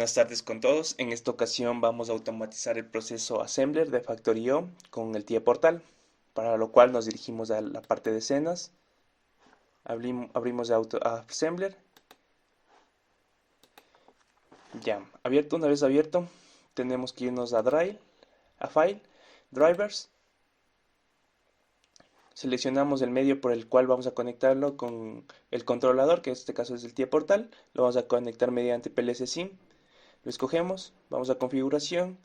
Buenas tardes con todos. En esta ocasión vamos a automatizar el proceso Assembler de Factorio con el TIA Portal, para lo cual nos dirigimos a la parte de escenas, abrimos Assembler, ya, abierto. Una vez abierto, tenemos que irnos a Drive, a File, Drivers, seleccionamos el medio por el cual vamos a conectarlo con el controlador, que en este caso es el TIA Portal, lo vamos a conectar mediante PLC SIM, lo escogemos, vamos a configuración.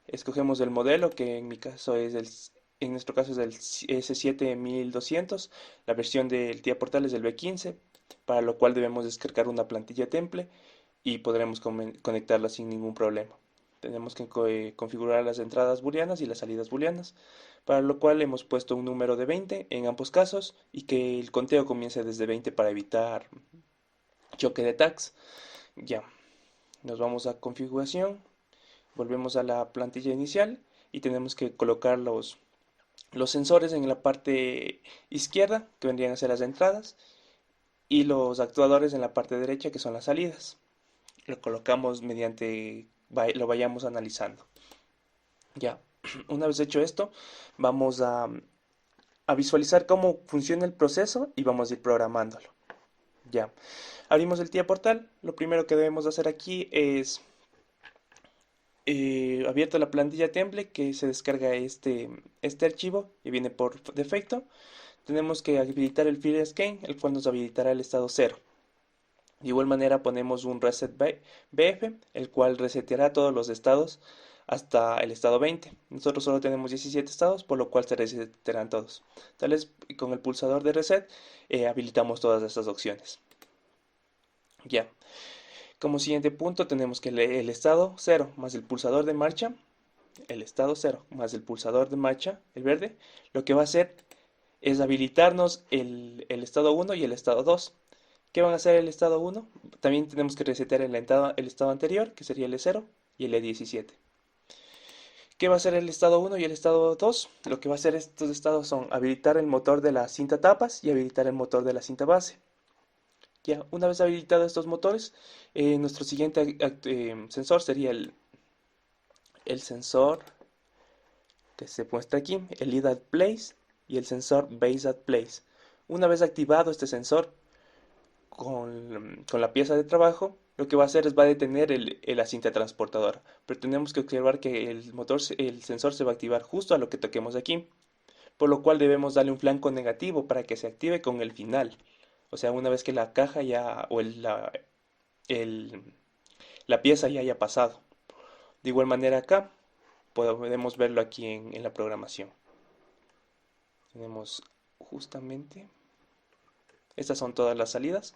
Escogemos el modelo, que en nuestro caso es el S7200. La versión del TIA Portal es el B15, para lo cual debemos descargar una plantilla temple y podremos conectarla sin ningún problema. Tenemos que configurar las entradas booleanas y las salidas booleanas, para lo cual hemos puesto un número de 20 en ambos casos y que el conteo comience desde 20 para evitar choque de tags. Ya, nos vamos a configuración. Volvemos a la plantilla inicial y tenemos que colocar los sensores en la parte izquierda, que vendrían a ser las entradas, y los actuadores en la parte derecha, que son las salidas. Lo colocamos mediante, lo vayamos analizando. Ya, una vez hecho esto, vamos a visualizar cómo funciona el proceso y vamos a ir programándolo. Ya, abrimos el TIA Portal. Lo primero que debemos hacer aquí es abierto la plantilla template, que se descarga este archivo y viene por defecto. Tenemos que habilitar el File Scan, el cual nos habilitará el estado 0. De igual manera ponemos un reset BF, el cual reseteará todos los estados hasta el estado 20. Nosotros solo tenemos 17 estados, por lo cual se resetearán todos. Tal vez con el pulsador de reset habilitamos todas estas opciones. Ya. Como siguiente punto tenemos que el estado 0 más el pulsador de marcha, el estado 0 más el pulsador de marcha, el verde, lo que va a hacer es habilitarnos el estado 1 y el estado 2. ¿Qué van a hacer el estado 1? También tenemos que resetear el estado anterior, que sería el E0 y el E17. ¿Qué va a hacer el estado 1 y el estado 2? Lo que va a hacer estos estados son habilitar el motor de la cinta tapas y habilitar el motor de la cinta base. Ya, una vez habilitados estos motores, nuestro siguiente sensor sería el sensor que se muestra aquí, el lead at place y el sensor base at place. Una vez activado este sensor con la pieza de trabajo, lo que va a hacer es va a detener la cinta transportadora. Pero tenemos que observar que el sensor se va a activar justo a lo que toquemos aquí, por lo cual debemos darle un flanco negativo para que se active con el final. O sea, una vez que la caja ya o el- la pieza ya haya pasado. De igual manera acá podemos verlo aquí en la programación. Tenemos justamente, estas son todas las salidas.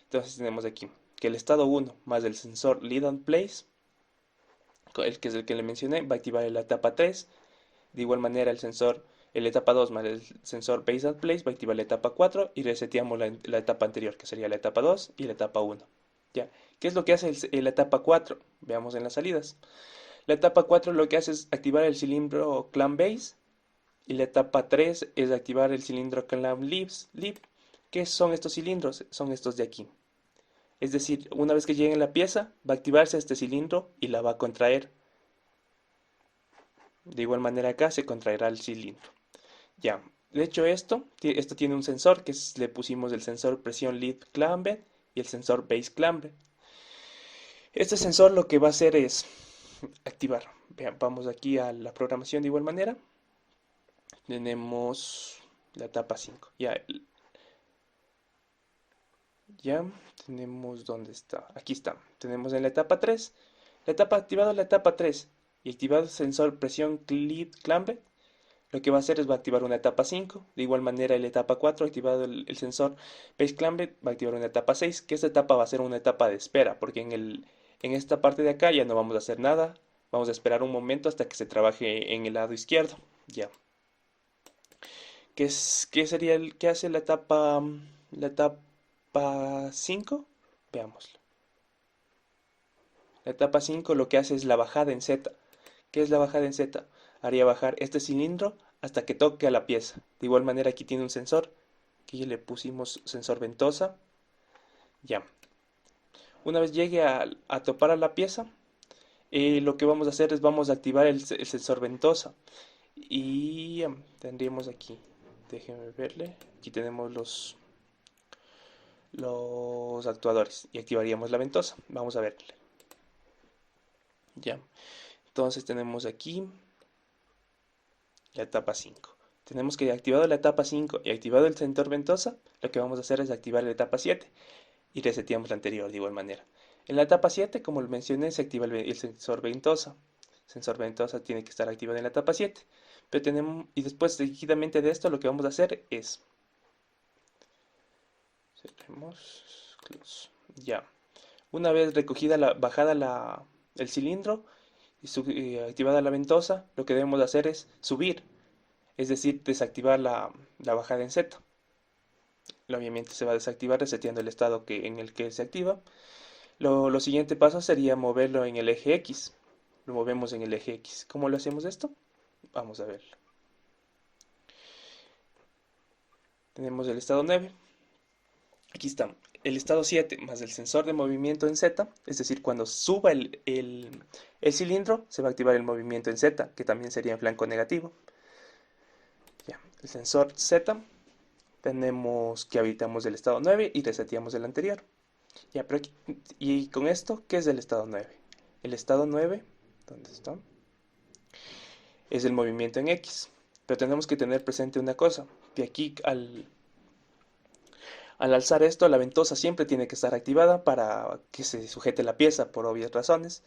Entonces tenemos aquí que el estado 1 más el sensor lead and place, el que es el que le mencioné, va a activar la etapa 3. De igual manera el etapa 2 más el sensor base and place va a activar la etapa 4 y reseteamos la etapa anterior, que sería la etapa 2 y la etapa 1. ¿Ya? ¿Qué es lo que hace la etapa 4? Veamos en las salidas. La etapa 4 lo que hace es activar el cilindro clamp base y la etapa 3 es activar el cilindro clamp lead. ¿Qué son estos cilindros? Son estos de aquí. Es decir, una vez que llegue en la pieza, va a activarse este cilindro y la va a contraer. De igual manera acá se contraerá el cilindro. Ya, de hecho esto tiene un sensor le pusimos el sensor presión lead clamp y el sensor base clamp. Este sensor lo que va a hacer es activar. Vean, vamos aquí a la programación de igual manera. Tenemos la etapa 5. Ya tenemos, ¿dónde está? Aquí está. Tenemos en la etapa 3. Activado la etapa 3 y activado el sensor presión lead clamp, lo que va a hacer es va a activar una etapa 5. De igual manera, en la etapa 4, activado el sensor base clamp, va a activar una etapa 6, que esta etapa va a ser una etapa de espera, porque en esta parte de acá ya no vamos a hacer nada. Vamos a esperar un momento hasta que se trabaje en el lado izquierdo. Ya. ¿Qué hace la etapa 5? Veámoslo. La etapa 5 lo que hace es la bajada en Z. ¿Qué es la bajada en Z? Haría bajar este cilindro hasta que toque a la pieza. De igual manera aquí tiene un sensor, aquí le pusimos sensor ventosa. Ya. Una vez llegue a topar a la pieza, lo que vamos a hacer es vamos a activar el sensor ventosa. Y tendríamos aquí, déjenme verle, aquí tenemos los actuadores y activaríamos la ventosa. Vamos a verle. Ya, entonces tenemos aquí la etapa 5. Tenemos que activado la etapa 5 y activado el sensor ventosa, lo que vamos a hacer es activar la etapa 7 y reseteamos la anterior de igual manera. En la etapa 7, como lo mencioné, se activa el sensor ventosa. El sensor ventosa tiene que estar activado en la etapa 7. Pero tenemos, y después seguidamente de esto lo que vamos a hacer es cerremos, close. Ya, una vez recogida bajada el cilindro y activada la ventosa, lo que debemos hacer es subir, es decir, desactivar la bajada en Z. Obviamente se va a desactivar reseteando el estado en el que se activa. Lo siguiente paso sería moverlo en el eje X. Lo movemos en el eje X. ¿Cómo lo hacemos esto? Vamos a verlo. Tenemos el estado 9. Aquí está. El estado 7 más el sensor de movimiento en Z, es decir, cuando suba el cilindro, se va a activar el movimiento en Z, que también sería en flanco negativo. Ya, el sensor Z, tenemos que habilitamos el estado 9 y reseteamos el anterior. Ya, pero aquí, y con esto, ¿qué es el estado 9? El estado 9, ¿dónde está? Es el movimiento en X. Pero tenemos que tener presente una cosa, que aquí al alzar esto, la ventosa siempre tiene que estar activada para que se sujete la pieza por obvias razones.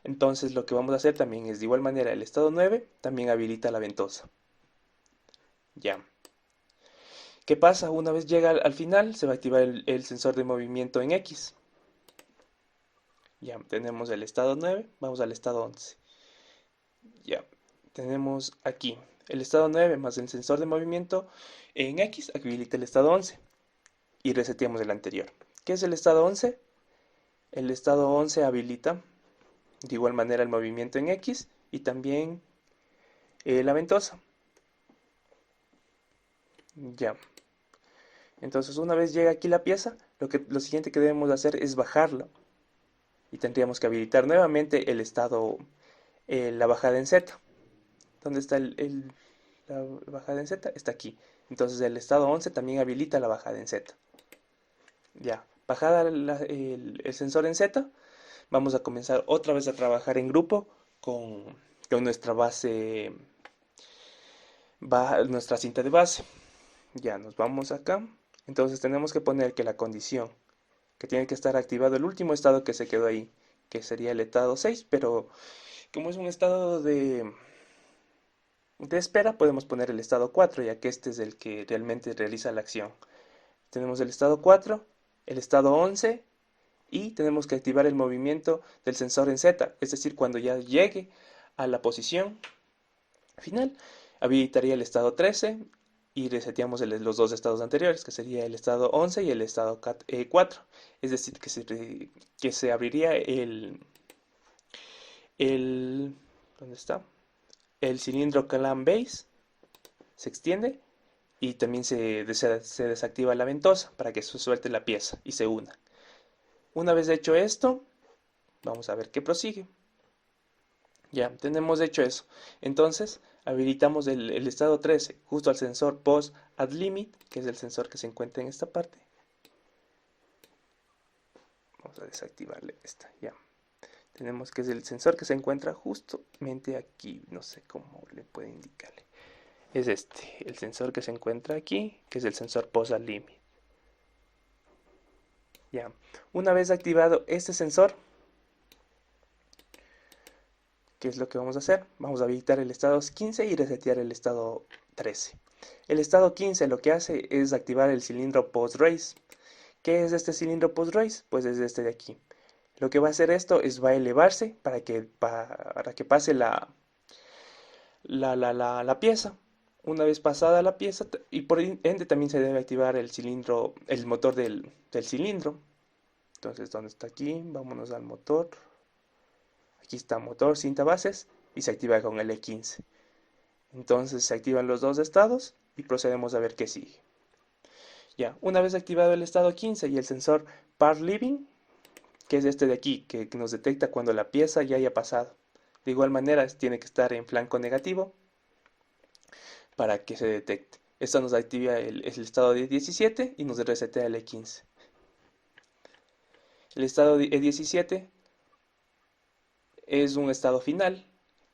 Entonces lo que vamos a hacer también es de igual manera el estado 9 también habilita la ventosa. Ya. ¿Qué pasa? Una vez llega al final se va a activar el sensor de movimiento en X. Ya, tenemos el estado 9, vamos al estado 11. Ya, tenemos aquí el estado 9 más el sensor de movimiento en X habilita el estado 11 y reseteamos el anterior. ¿Qué es el estado 11? El estado 11 habilita de igual manera el movimiento en X y también la ventosa. Ya. Entonces una vez llega aquí la pieza, lo siguiente que debemos hacer es bajarla. Y tendríamos que habilitar nuevamente el estado, la bajada en Z. ¿Dónde está la bajada en Z? Está aquí. Entonces el estado 11 también habilita la bajada en Z. Ya. Bajada el sensor en Z, vamos a comenzar otra vez a trabajar en grupo con nuestra base, nuestra cinta de base. Ya nos vamos acá. Entonces tenemos que poner que la condición, que tiene que estar activado el último estado que se quedó ahí, que sería el estado 6, pero como es un estado de espera, podemos poner el estado 4, ya que este es el que realmente realiza la acción. Tenemos el estado 4, el estado 11 y tenemos que activar el movimiento del sensor en Z, es decir, cuando ya llegue a la posición final, habilitaría el estado 13 y reseteamos los dos estados anteriores, que sería el estado 11 y el estado 4. Es decir, que se abriría ¿dónde está? El cilindro clamp base, se extiende y también se desactiva la ventosa para que se suelte la pieza y se una. Una vez hecho esto, vamos a ver qué prosigue. Ya, tenemos hecho eso. Entonces, habilitamos el estado 13 justo al sensor post at limit, que es el sensor que se encuentra en esta parte. Vamos a desactivarle esta, ya. Tenemos que es el sensor que se encuentra justamente aquí, no sé cómo le puede indicarle. Es este, el sensor que se encuentra aquí, que es el sensor post at limit. Ya, una vez activado este sensor, ¿qué es lo que vamos a hacer? Vamos a habilitar el estado 15 y resetear el estado 13. El estado 15 lo que hace es activar el cilindro post-race. ¿Qué es este cilindro post-race? Pues es este de aquí. Lo que va a hacer esto es va a elevarse para que pase la pieza. Una vez pasada la pieza, y por ende también se debe activar el cilindro, el motor del cilindro. Entonces, ¿dónde está aquí? Vámonos al motor. Aquí está motor, cinta bases y se activa con el E15. Entonces se activan los dos estados y procedemos a ver qué sigue. Ya, una vez activado el estado 15 y el sensor part leaving, que es este de aquí, que nos detecta cuando la pieza ya haya pasado. De igual manera, tiene que estar en flanco negativo para que se detecte. Esto nos activa el estado de 17 y nos resetea el E15. El estado de E17 es un estado final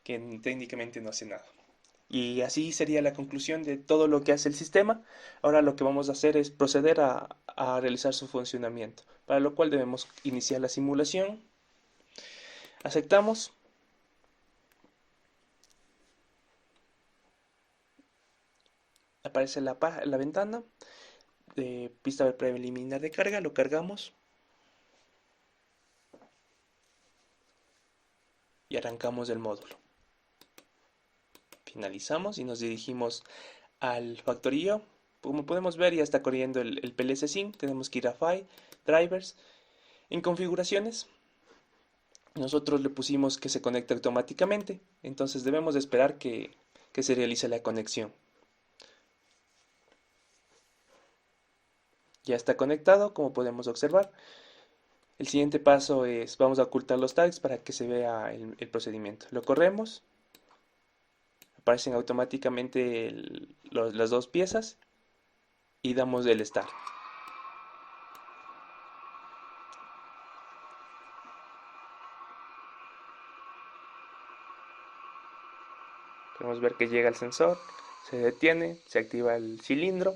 que técnicamente no hace nada. Y así sería la conclusión de todo lo que hace el sistema. Ahora lo que vamos a hacer es proceder a realizar su funcionamiento, para lo cual debemos iniciar la simulación. Aceptamos. Aparece la ventana de pista preliminar de carga, lo cargamos y arrancamos el módulo. Finalizamos y nos dirigimos al factorío. Como podemos ver, ya está corriendo el PLC Sync. Tenemos que ir a File, Drivers. En configuraciones, nosotros le pusimos que se conecte automáticamente. Entonces debemos de esperar que se realice la conexión. Ya está conectado, como podemos observar. El siguiente paso es, vamos a ocultar los tags para que se vea el procedimiento. Lo corremos, aparecen automáticamente las dos piezas y damos el start. Podemos ver que llega el sensor, se detiene, se activa el cilindro,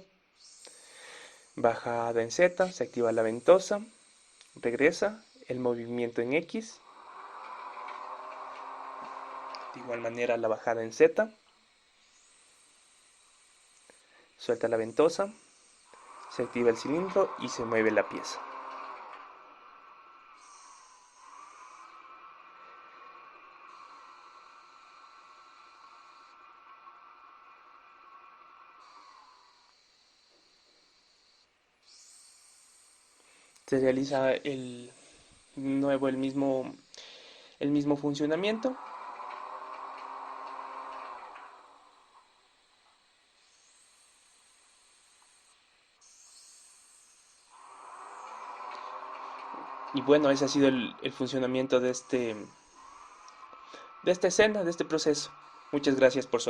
bajada en Z, se activa la ventosa, regresa, el movimiento en X, de igual manera la bajada en Z, suelta la ventosa, se activa el cilindro y se mueve la pieza. Se realiza el mismo funcionamiento. Y bueno, ese ha sido el funcionamiento de esta escena, de este proceso. Muchas gracias por su atención.